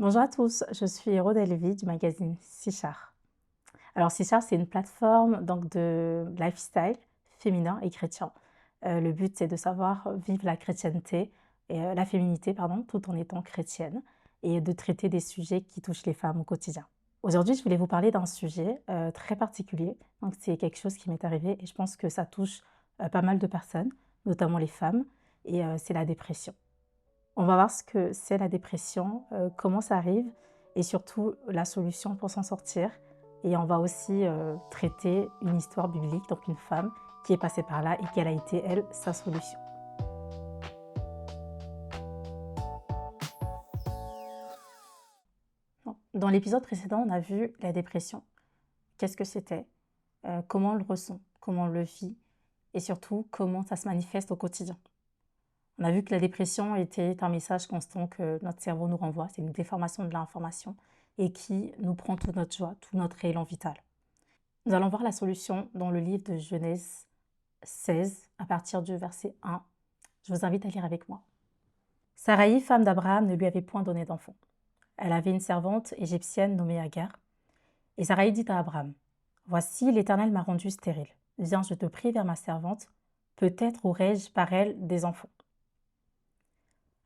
Bonjour à tous, je suis Hero Delvy du magazine Sichar. Alors Sichar, c'est une plateforme donc de lifestyle féminin et chrétien. Le but, c'est de savoir vivre la chrétienté et la féminité, pardon, tout en étant chrétienne et de traiter des sujets qui touchent les femmes au quotidien. Aujourd'hui, je voulais vous parler d'un sujet très particulier. Donc c'est quelque chose qui m'est arrivé et je pense que ça touche pas mal de personnes, notamment les femmes, et c'est la dépression. On va voir ce que c'est la dépression, comment ça arrive et surtout la solution pour s'en sortir. Et on va aussi traiter une histoire biblique, donc une femme qui est passée par là et quelle a été, elle, sa solution. Dans l'épisode précédent, on a vu la dépression. Qu'est-ce que c'était? Comment on le ressent? Comment on le vit? Et surtout, comment ça se manifeste au quotidien? On a vu que la dépression était un message constant que notre cerveau nous renvoie, c'est une déformation de l'information et qui nous prend toute notre joie, tout notre élan vital. Nous allons voir la solution dans le livre de Genèse 16, à partir du verset 1. Je vous invite à lire avec moi. Saraï, femme d'Abraham, ne lui avait point donné d'enfant. Elle avait une servante égyptienne nommée Agar. Et Saraï dit à Abraham, « Voici, l'Éternel m'a rendue stérile. Viens, je te prie vers ma servante. Peut-être aurai-je par elle des enfants. »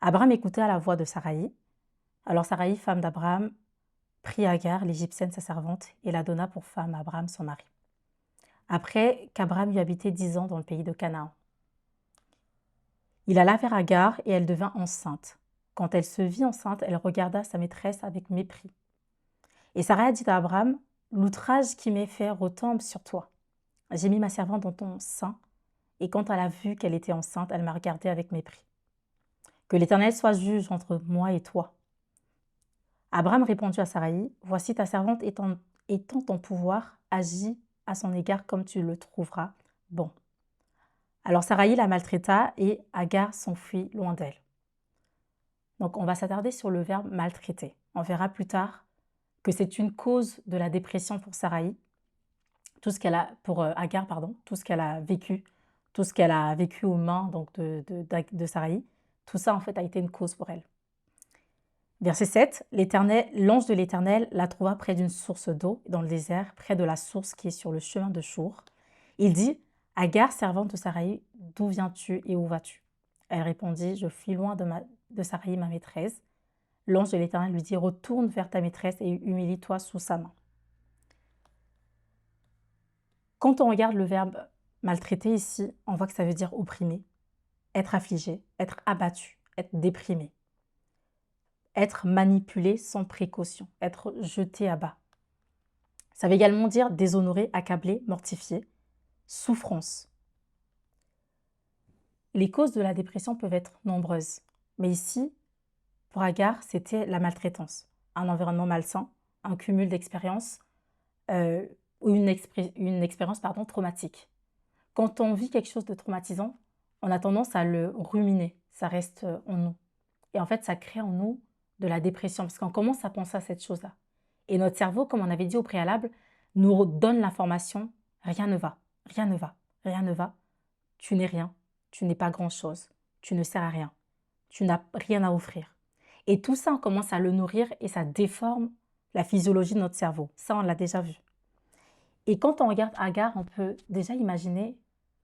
Abraham écouta la voix de Saraï. Alors Saraï, femme d'Abraham, prit Agar, l'Égyptienne, sa servante, et la donna pour femme à Abraham, son mari. Après qu'Abraham eut habité 10 ans dans le pays de Canaan. Il alla vers Agar et elle devint enceinte. Quand elle se vit enceinte, elle regarda sa maîtresse avec mépris. Et Sarai dit à Abraham, « L'outrage qui m'est fait retombe sur toi. J'ai mis ma servante dans ton sein, et quand elle a vu qu'elle était enceinte, elle m'a regardée avec mépris. Que l'Éternel soit juge entre moi et toi. » Abraham répondit à Saraï, « Voici ta servante étant en pouvoir, agis à son égard comme tu le trouveras bon. » Alors Saraï la maltraita et Agar s'enfuit loin d'elle. Donc on va s'attarder sur le verbe maltraiter. On verra plus tard que c'est une cause de la dépression pour Saraï, pour Agar, pardon, tout ce qu'elle a vécu aux mains donc de Saraï, tout ça en fait a été une cause pour elle. Verset 7, l'ange de l'Éternel la trouva près d'une source d'eau dans le désert, près de la source qui est sur le chemin de Chour. Il dit, « Agar, servante de Saraï, d'où viens-tu et où vas-tu » Elle répondit, « Je fuis loin de Saraï, ma maîtresse. » L'ange de l'Éternel lui dit, « Retourne vers ta maîtresse et humilie-toi sous sa main. » Quand on regarde le verbe maltraiter ici, on voit que ça veut dire opprimer, être affligé, être abattu, être déprimé, être manipulé sans précaution, être jeté à bas. Ça veut également dire déshonorer, accabler, mortifier, souffrance. Les causes de la dépression peuvent être nombreuses, mais ici, pour Agar, c'était la maltraitance, un environnement malsain, un cumul d'expériences ou une expérience traumatique. Quand on vit quelque chose de traumatisant, on a tendance à le ruminer, ça reste en nous. Et en fait, ça crée en nous de la dépression parce qu'on commence à penser à cette chose-là. Et notre cerveau, comme on avait dit au préalable, nous donne l'information, rien ne va, rien ne va, rien ne va, tu n'es rien, tu n'es pas grand-chose, tu ne sers à rien, tu n'as rien à offrir. Et tout ça, on commence à le nourrir et ça déforme la physiologie de notre cerveau. Ça, on l'a déjà vu. Et quand on regarde Agar, on peut déjà imaginer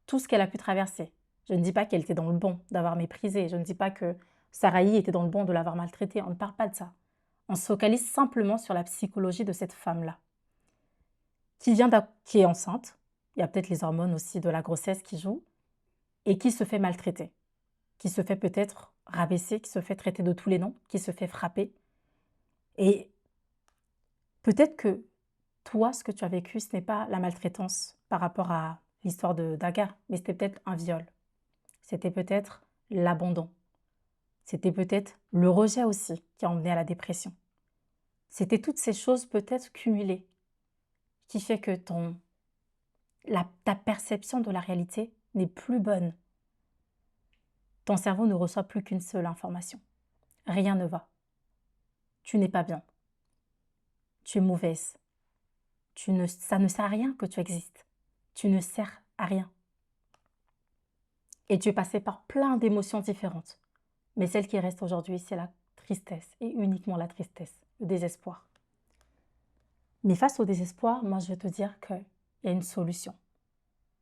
tout ce qu'elle a pu traverser. Je ne dis pas qu'elle était dans le bon d'avoir méprisé, je ne dis pas que Saraï était dans le bon de l'avoir maltraitée, on ne parle pas de ça. On se focalise simplement sur la psychologie de cette femme-là, qui est enceinte, il y a peut-être les hormones aussi de la grossesse qui jouent, et qui se fait maltraiter, qui se fait peut-être rabaisser, qui se fait traiter de tous les noms, qui se fait frapper. Et peut-être que toi, ce que tu as vécu, ce n'est pas la maltraitance par rapport à l'histoire d'Agar, mais c'était peut-être un viol. C'était peut-être l'abandon. C'était peut-être le rejet aussi qui a emmené à la dépression. C'était toutes ces choses peut-être cumulées qui fait que ta perception de la réalité n'est plus bonne. Ton cerveau ne reçoit plus qu'une seule information. Rien ne va. Tu n'es pas bien. Tu es mauvaise. Ça ne sert à rien que tu existes. Tu ne sers à rien. Et tu es passé par plein d'émotions différentes. Mais celle qui reste aujourd'hui, c'est la tristesse et uniquement la tristesse, le désespoir. Mais face au désespoir, moi je vais te dire qu'il y a une solution.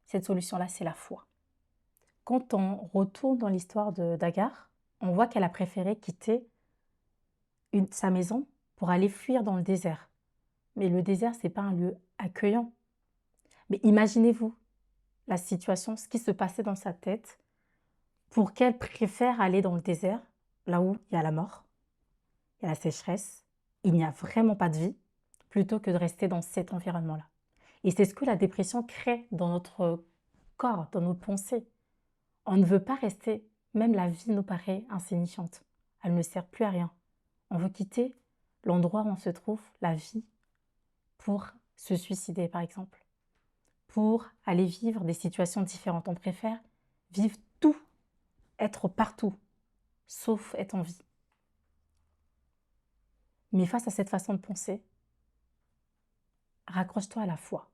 Cette solution-là, c'est la foi. Quand on retourne dans l'histoire d'Agar, on voit qu'elle a préféré quitter sa maison pour aller fuir dans le désert. Mais le désert, ce n'est pas un lieu accueillant. Mais imaginez-vous la situation, ce qui se passait dans sa tête pour qu'elle préfère aller dans le désert, là où il y a la mort, il y a la sécheresse, il n'y a vraiment pas de vie, plutôt que de rester dans cet environnement-là. Et c'est ce que la dépression crée dans notre corps, dans nos pensées. On ne veut pas rester, même la vie nous paraît insignifiante. Elle ne sert plus à rien. On veut quitter l'endroit où on se trouve, la vie, pour se suicider par exemple, pour aller vivre des situations différentes. On préfère vivre tout, être partout, sauf être en vie. Mais face à cette façon de penser, raccroche-toi à la foi.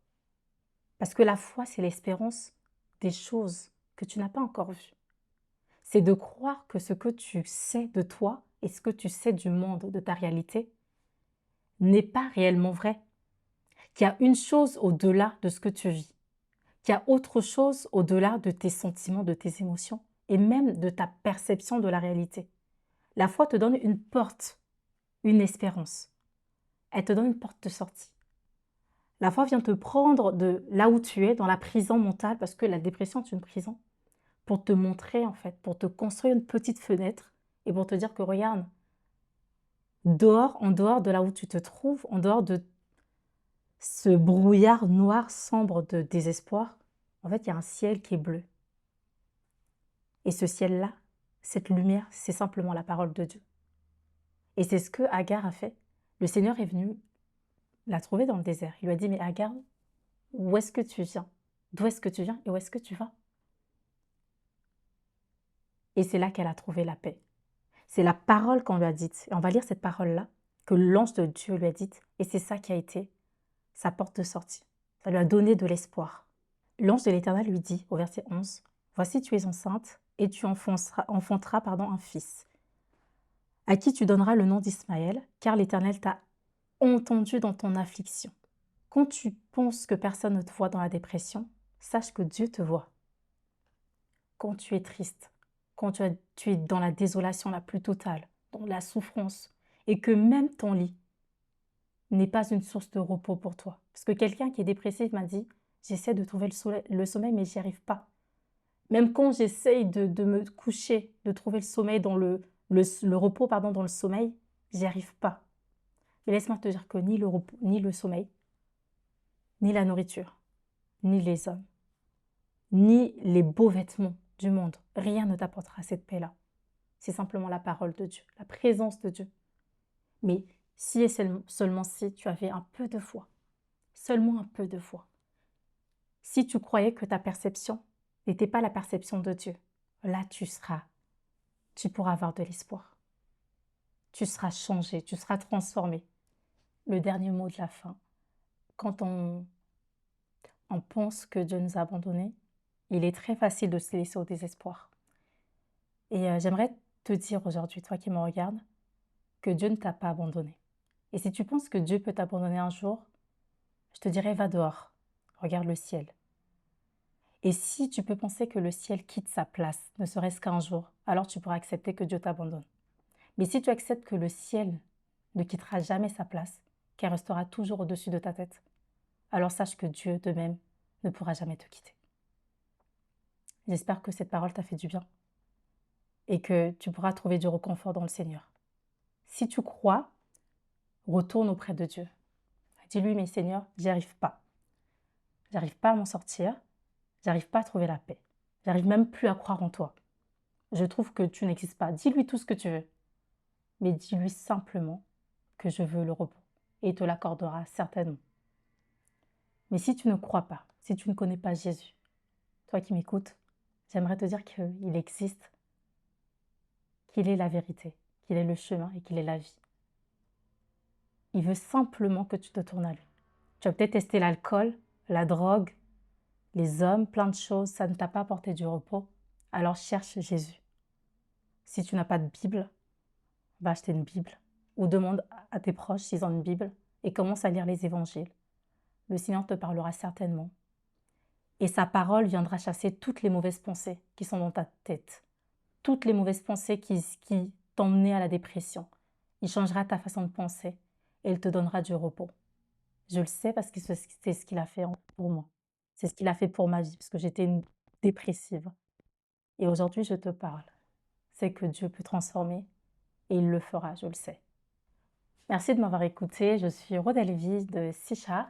Parce que la foi, c'est l'espérance des choses que tu n'as pas encore vues. C'est de croire que ce que tu sais de toi et ce que tu sais du monde, de ta réalité, n'est pas réellement vrai. Qu'il y a une chose au-delà de ce que tu vis. Qu'il y a autre chose au-delà de tes sentiments, de tes émotions et même de ta perception de la réalité. La foi te donne une porte, une espérance. Elle te donne une porte de sortie. La foi vient te prendre de là où tu es, dans la prison mentale, parce que la dépression est une prison, pour te montrer en fait, pour te construire une petite fenêtre et pour te dire que regarde, dehors, en dehors de là où tu te trouves, en dehors de ce brouillard noir sombre de désespoir, en fait, il y a un ciel qui est bleu. Et ce ciel-là, cette lumière, c'est simplement la parole de Dieu. Et c'est ce que Agar a fait. Le Seigneur est venu la trouver dans le désert. Il lui a dit, mais Agar, où est-ce que tu viens? D'où est-ce que tu viens et où est-ce que tu vas? Et c'est là qu'elle a trouvé la paix. C'est la parole qu'on lui a dite. Et on va lire cette parole-là, que l'ange de Dieu lui a dite. Et c'est ça qui a été sa porte de sortie. Ça lui a donné de l'espoir. L'ange de l'Éternel lui dit, au verset 11, « Voici, tu es enceinte et tu enfanteras un fils, à qui tu donneras le nom d'Ismaël, car l'Éternel t'a entendu dans ton affliction. » Quand tu penses que personne ne te voit dans la dépression, sache que Dieu te voit. Quand tu es triste, quand tu es dans la désolation la plus totale, dans la souffrance, et que même ton lit n'est pas une source de repos pour toi. Parce que quelqu'un qui est dépressif m'a dit, j'essaie de trouver le sommeil, mais j'y arrive pas. Même quand j'essaye de me coucher, de trouver le sommeil dans le repos dans le sommeil, j'y arrive pas. Mais laisse-moi te dire que ni le repos, ni le sommeil, ni la nourriture, ni les hommes, ni les beaux vêtements du monde, rien ne t'apportera cette paix-là. C'est simplement la parole de Dieu, la présence de Dieu. Mais si et seulement si tu avais un peu de foi, seulement un peu de foi, si tu croyais que ta perception n'était pas la perception de Dieu, là tu pourras avoir de l'espoir. Tu seras changé, tu seras transformé. Le dernier mot de la fin, quand on pense que Dieu nous a abandonnés, il est très facile de se laisser au désespoir. Et j'aimerais te dire aujourd'hui, toi qui me regardes, que Dieu ne t'a pas abandonné. Et si tu penses que Dieu peut t'abandonner un jour, je te dirais, va dehors, regarde le ciel. Et si tu peux penser que le ciel quitte sa place, ne serait-ce qu'un jour, alors tu pourras accepter que Dieu t'abandonne. Mais si tu acceptes que le ciel ne quittera jamais sa place, qu'elle restera toujours au-dessus de ta tête, alors sache que Dieu, de même, ne pourra jamais te quitter. J'espère que cette parole t'a fait du bien et que tu pourras trouver du réconfort dans le Seigneur. Si tu crois, retourne auprès de Dieu. Dis-lui, mais Seigneur, j'y arrive pas. J'arrive pas à m'en sortir. J'arrive pas à trouver la paix. J'arrive même plus à croire en toi. Je trouve que tu n'existes pas. Dis-lui tout ce que tu veux. Mais dis-lui simplement que je veux le repos. Et il te l'accordera certainement. Mais si tu ne crois pas, si tu ne connais pas Jésus, toi qui m'écoutes, j'aimerais te dire qu'il existe, qu'il est la vérité, qu'il est le chemin et qu'il est la vie. Il veut simplement que tu te tournes à lui. Tu as peut-être testé l'alcool, la drogue, les hommes, plein de choses, ça ne t'a pas apporté du repos. Alors cherche Jésus. Si tu n'as pas de Bible, va acheter une Bible ou demande à tes proches s'ils ont une Bible et commence à lire les évangiles. Le Seigneur te parlera certainement. Et sa parole viendra chasser toutes les mauvaises pensées qui sont dans ta tête, toutes les mauvaises pensées qui t'ont mené à la dépression. Il changera ta façon de penser et il te donnera du repos. Je le sais parce que c'est ce qu'il a fait pour moi. C'est ce qu'il a fait pour ma vie parce que j'étais une dépressive. Et aujourd'hui, je te parle. C'est que Dieu peut transformer et il le fera, je le sais. Merci de m'avoir écouté. Je suis Rodelvie de Sichar.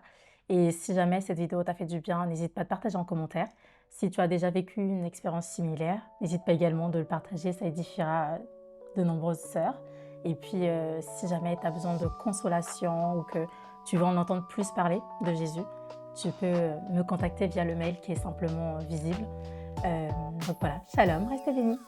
Et si jamais cette vidéo t'a fait du bien, n'hésite pas à partager en commentaire. Si tu as déjà vécu une expérience similaire, n'hésite pas également de le partager, ça édifiera de nombreuses sœurs. Et puis, si jamais tu as besoin de consolation ou que tu veux en entendre plus parler de Jésus, tu peux me contacter via le mail qui est simplement visible. Donc voilà, shalom, restez bénis.